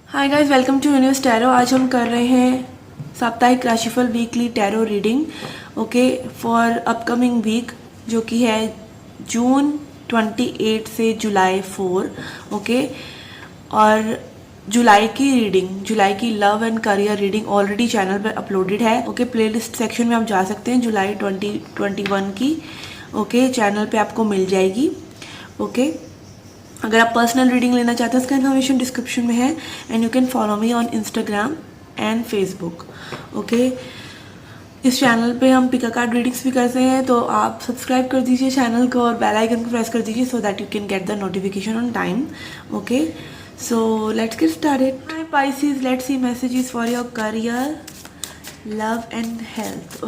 Hi guys, welcome to universe tarot. आज हम कर रहे हैं साप्ताहिक राशिफल weekly tarot reading for upcoming week, जो कि है जून 28 से जुलाई 4। और जुलाई की रीडिंग, जुलाई की love and career reading already channel पर अपलोडेड है। प्लेलिस्ट सेक्शन में आप जा सकते हैं। जुलाई 2021 की चैनल पे आपको मिल जाएगी। अगर आप पर्सनल रीडिंग लेना चाहते हैं, उसका इन्फॉर्मेशन डिस्क्रिप्शन में है। And you can follow me on Instagram and Facebook. इस चैनल पे हम पिका कार्ड रीडिंग्स भी करते हैं, तो आप सब्सक्राइब कर दीजिए चैनल को और बेल आइकन को प्रेस कर दीजिए so that you can get the notification on time. So let's get started. Hi Pisces, let's see messages for your career, love and health.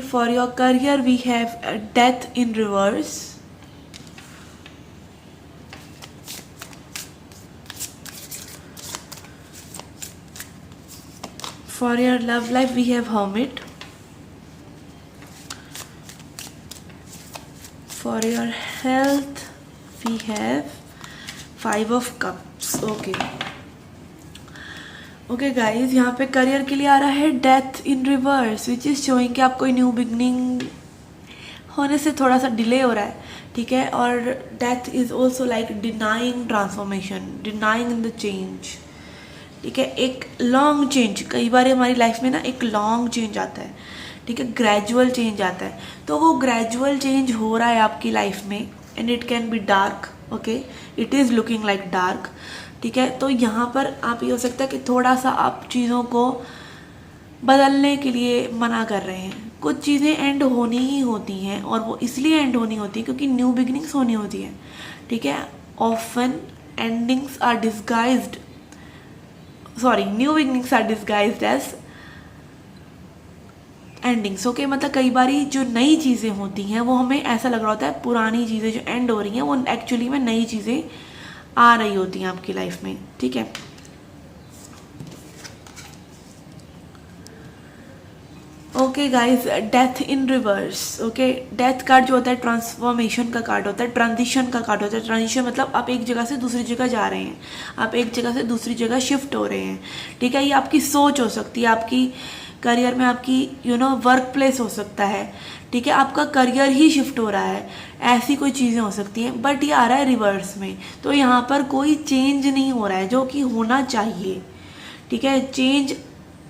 For your career we have death in reverse. For your love life we have hermit. For your health we have 5 of cups. Okay guys, यहाँ पे career के लिए आ रहा है death in reverse, which is showing कि आपको new beginning होने से थोड़ा सा डिले हो रहा है, ठीक है। और death is also like denying transformation, denying in the change, ठीक है। एक लॉन्ग चेंज, कई बार हमारी लाइफ में ना एक लॉन्ग चेंज आता है, ठीक है, ग्रेजुअल चेंज आता है। तो वो ग्रेजुअल चेंज हो रहा है आपकी लाइफ में and it can be dark. It is looking like dark, ठीक है। तो यहाँ पर आप ये हो सकता है कि थोड़ा सा आप चीज़ों को बदलने के लिए मना कर रहे हैं। कुछ चीज़ें एंड होनी ही होती हैं, और वो इसलिए एंड होनी होती है क्योंकि न्यू बिगिनिंग्स होनी होती है, ठीक है। Often endings are disguised, new beginnings are disguised as endings. मतलब कई बारी जो नई चीज़ें होती हैं वो हमें ऐसा लग रहा होता है पुरानी चीज़ें जो एंड हो रही हैं वो एक्चुअली में नई चीज़ें आ रही होती हैं आपकी लाइफ में, ठीक है। Guys, death in reverse. Death card जो होता है ट्रांसफॉर्मेशन का कार्ड होता है, ट्रांजिशन का कार्ड होता है। ट्रांजिशन मतलब आप एक जगह से दूसरी जगह जा रहे हैं, आप एक जगह से दूसरी जगह शिफ्ट हो रहे हैं, ठीक है। ये आपकी सोच हो सकती है, आपकी करियर में आपकी वर्क प्लेस हो सकता है, ठीक है। आपका करियर ही शिफ्ट हो रहा है, ऐसी कोई चीज़ें हो सकती हैं। बट ये आ रहा है रिवर्स में, तो यहाँ पर कोई चेंज नहीं हो रहा है जो कि होना चाहिए, ठीक है। चेंज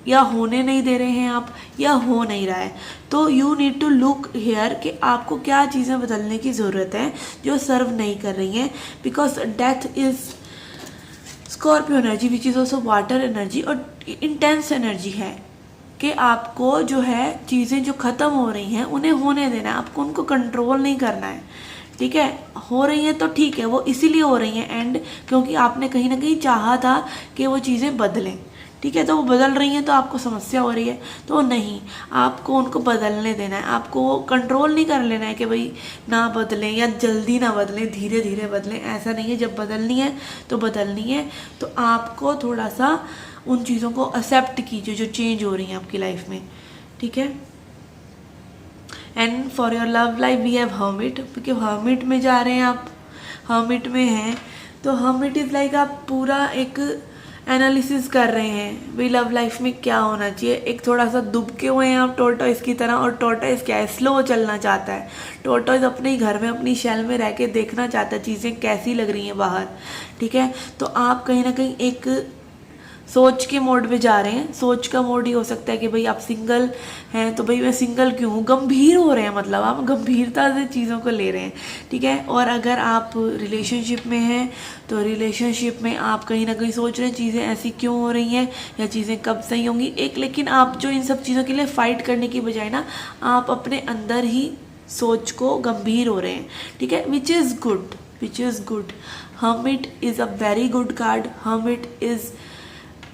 या होने नहीं दे रहे हैं आप, या हो नहीं रहा है। तो you need to look here कि आपको क्या चीज़ें बदलने की ज़रूरत है जो सर्व नहीं कर रही हैं। Because death is Scorpio energy which is also water energy, और इंटेंस एनर्जी है कि आपको जो है चीज़ें जो ख़त्म हो रही हैं उन्हें होने देना है, आपको उनको कंट्रोल नहीं करना है, ठीक है। हो रही हैं तो ठीक है, वो इसीलिए हो रही हैं एंड क्योंकि आपने कहीं ना कहीं चाहा था कि वो चीज़ें बदलें, ठीक है। तो वो बदल रही हैं तो आपको समस्या हो रही है, तो नहीं, आपको उनको बदलने देना है। आपको कंट्रोल नहीं कर लेना है कि भाई ना बदलें या जल्दी ना बदलें, धीरे धीरे बदलें, ऐसा नहीं है। जब बदलनी है तो बदलनी है, तो आपको थोड़ा सा उन चीज़ों को एक्सेप्ट कीजिए जो चेंज हो रही हैं आपकी लाइफ में, ठीक है। And for your love life we have hermit, क्योंकि हर्मिट में जा रहे हैं आप, हर्मिट में हैं, तो हर्मिट इज़ लाइक आप पूरा एक एनालिसिस कर रहे हैं भाई लव लाइफ में क्या होना चाहिए। एक थोड़ा सा दुबके हुए हैं आप टोर्टोइस की तरह, और टोर्टोइस क्या है, स्लो चलना चाहता है। टोर्टोइस अपने ही घर में अपनी शेल में रह के देखना चाहता है चीज़ें कैसी लग रही हैं बाहर, ठीक है। तो आप कहीं ना कहीं एक सोच के मोड में जा रहे हैं। सोच का मोड ही हो सकता है कि भाई आप सिंगल हैं तो भाई मैं सिंगल क्यों हूँ, गंभीर हो रहे हैं, मतलब आप गंभीरता से चीज़ों को ले रहे हैं, ठीक है। और अगर आप रिलेशनशिप में हैं तो रिलेशनशिप में आप कहीं ना कहीं सोच रहे हैं चीज़ें ऐसी क्यों हो रही हैं या चीज़ें कब सही होंगी। लेकिन आप जो इन सब चीज़ों के लिए फ़ाइट करने की बजाय ना आप अपने अंदर ही सोच को गंभीर हो रहे हैं, ठीक है, which is good. Hermit is a very good card. Hermit is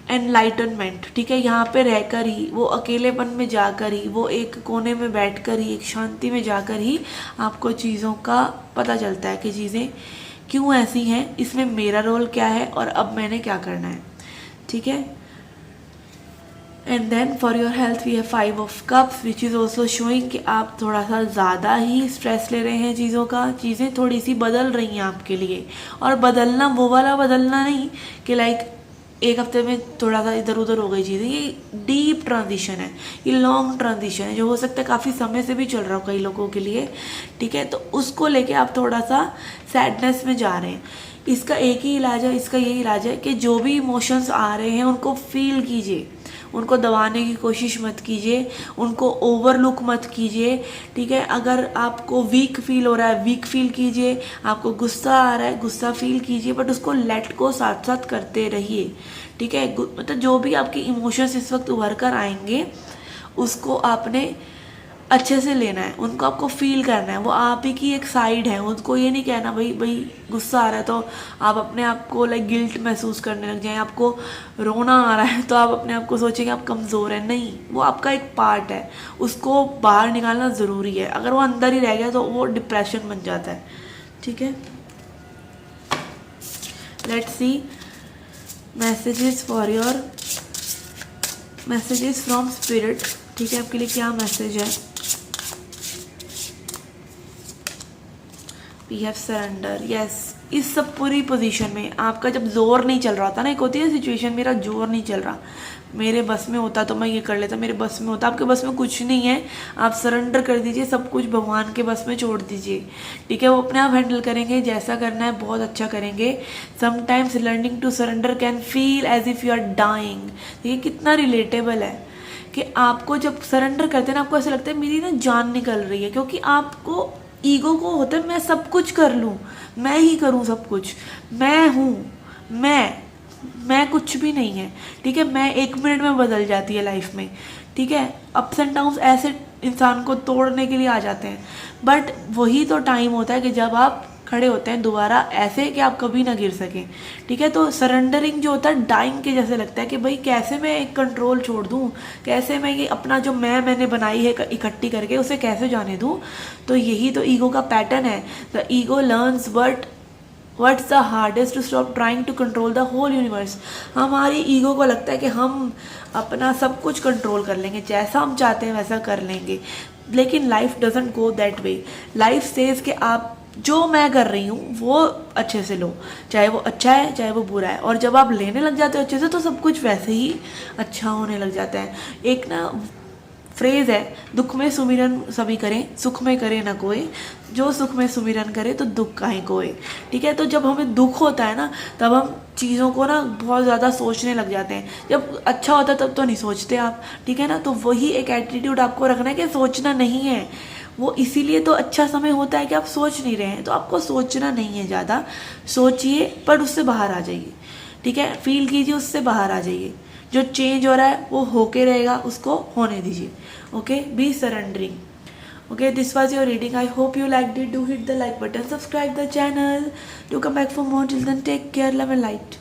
enlightenment, ठीक है, यहाँ पे रहकर ही, वो अकेलेपन में जाकर ही, वो एक कोने में बैठकर ही, एक शांति में जाकर ही आपको चीज़ों का पता चलता है कि चीज़ें क्यों ऐसी हैं, इसमें मेरा रोल क्या है और अब मैंने क्या करना है, ठीक है। And then for your health we have 5 of cups which is also showing कि आप थोड़ा सा ज़्यादा ही स्ट्रेस ले रहे हैं चीज़ों का, चीज़ें थोड़ी सी बदल रही हैं आपके लिए। और बदलना वो वाला बदलना नहीं कि लाइक एक हफ्ते में थोड़ा सा इधर उधर हो गई चीज़ें, ये डीप ट्रांजिशन है, ये लॉन्ग ट्रांजिशन है, जो हो सकता है काफ़ी समय से भी चल रहा हो कई लोगों के लिए, ठीक है। तो उसको लेके आप थोड़ा सा सैडनेस में जा रहे हैं। इसका एक ही इलाज है, इसका यही इलाज है कि जो भी इमोशंस आ रहे हैं उनको फील कीजिए, उनको दबाने की कोशिश मत कीजिए, उनको ओवरलुक मत कीजिए, ठीक है। अगर आपको वीक फील हो रहा है वीक फील कीजिए, आपको गुस्सा आ रहा है गुस्सा फील कीजिए, बट उसको लेट को साथ साथ करते रहिए, ठीक है। मतलब जो भी आपके इमोशंस इस वक्त उभर कर आएंगे उसको आपने अच्छे से लेना है, उनको आपको फील करना है, वो आप ही की एक साइड है। उनको ये नहीं कहना भाई भाई गुस्सा आ रहा है तो आप अपने आप को लाइक गिल्ट महसूस करने लग जाएं, आपको रोना आ रहा है तो आप अपने आप को सोचेंगे आप कमज़ोर हैं, नहीं, वो आपका एक पार्ट है, उसको बाहर निकालना ज़रूरी है। अगर वो अंदर ही रह गया तो वो डिप्रेशन बन जाता है, ठीक है। Let's see messages for your, messages from spirit, ठीक है, आपके लिए क्या मैसेज है। We have surrender, yes. इस सब पूरी पोजीशन में आपका जब जोर नहीं चल रहा था ना, एक होती है सिचुएशन मेरा जोर नहीं चल रहा, मेरे बस में होता तो मैं ये कर लेता, मेरे बस में होता, आपके बस में कुछ नहीं है, आप सरेंडर कर दीजिए, सब कुछ भगवान के बस में छोड़ दीजिए, ठीक है। वो अपने आप हैंडल करेंगे, जैसा करना है बहुत अच्छा करेंगे। Sometimes learning to surrender can feel as if you are dying, ये कितना रिलेटेबल है कि आपको जब सरेंडर करते हैं ना आपको ऐसा लगता है मेरी ना जान निकल रही है, क्योंकि आपको ईगो को होता है मैं सब कुछ कर लूँ, मैं ही करूँ सब कुछ, मैं हूँ, मैं कुछ भी नहीं है, ठीक है। मैं 1 मिनट में बदल जाती है लाइफ में, ठीक है। अप्स एंड डाउन्स ऐसे इंसान को तोड़ने के लिए आ जाते हैं, बट वही तो टाइम होता है कि जब आप खड़े होते हैं दोबारा ऐसे कि आप कभी ना गिर सकें, ठीक है। तो सरेंडरिंग जो होता है डाइंग के जैसे लगता है कि भाई कैसे मैं एक कंट्रोल छोड़ दूँ, कैसे मैं ये अपना जो मैंने बनाई है इकट्ठी करके उसे कैसे जाने दूँ। तो यही तो ईगो का पैटर्न है। The ego learns what's the hardest to stop trying to control the whole universe. हमारी ईगो को लगता है कि हम अपना सब कुछ कंट्रोल कर लेंगे, जैसा हम चाहते हैं वैसा कर लेंगे, लेकिन life doesn't go that way. Life says कि आप जो मैं कर रही हूँ वो अच्छे से लो, चाहे वो अच्छा है चाहे वो बुरा है, और जब आप लेने लग जाते हो अच्छे से तो सब कुछ वैसे ही अच्छा होने लग जाता है। एक ना फ्रेज़ है, दुख में सुमिरन सभी करें सुख में करे ना कोई, जो सुख में सुमिरन करे तो दुख काहे कोई, ठीक है। तो जब हमें दुख होता है ना तब हम चीज़ों को ना बहुत ज़्यादा सोचने लग जाते हैं, जब अच्छा होता है तब तो नहीं सोचते आप, ठीक है ना। तो वही एक एटीट्यूड आपको रखना है कि सोचना नहीं है, वो इसीलिए तो अच्छा समय होता है कि आप सोच नहीं रहे हैं, तो आपको सोचना नहीं है, ज़्यादा सोचिए पर उससे बाहर आ जाइए, ठीक है। फील कीजिए, उससे बाहर आ जाइए, जो चेंज हो रहा है वो होके रहेगा, उसको होने दीजिए, okay. Be surrendering, okay. This was your reading, I hope you liked it. Do hit the like button, subscribe the channel, do come back for more. Till then, take care, love and light.